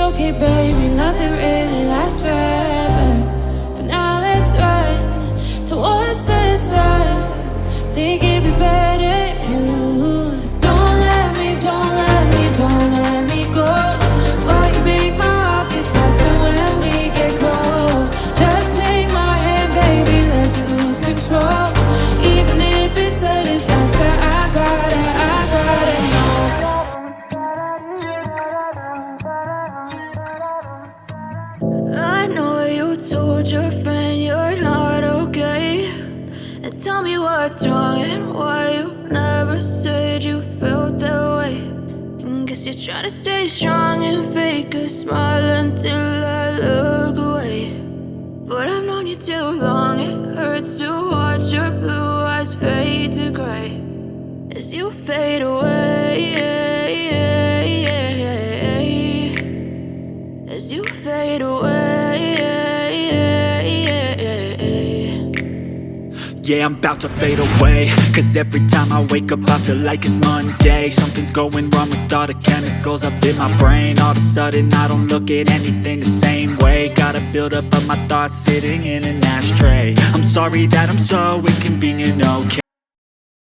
okay, baby, nothing really lasts forever. But now let's run towards the sun. Think it'd be better if you don't let me, don't let me, don't let me go. While you make my heart beat faster when we get close. Just take my hand, baby, let's lose control. Even if it's a disaster, I gotta know. I know you told your friend you're not okay, and tell me what's wrong and why you never said you felt that way. And guess you're trying to stay strong and fake a smile until I look away. But I've known you too long, it hurts to watch your blue eyes fade to gray as you fade away, as you fade away. Yeah, I'm about to fade away, cause every time I wake up I feel like it's Monday. Something's going wrong with all the chemicals up in my brain. All of a sudden I don't look at anything the same way. Gotta build up of my thoughts sitting in an ashtray. I'm sorry that I'm so inconvenient, okay?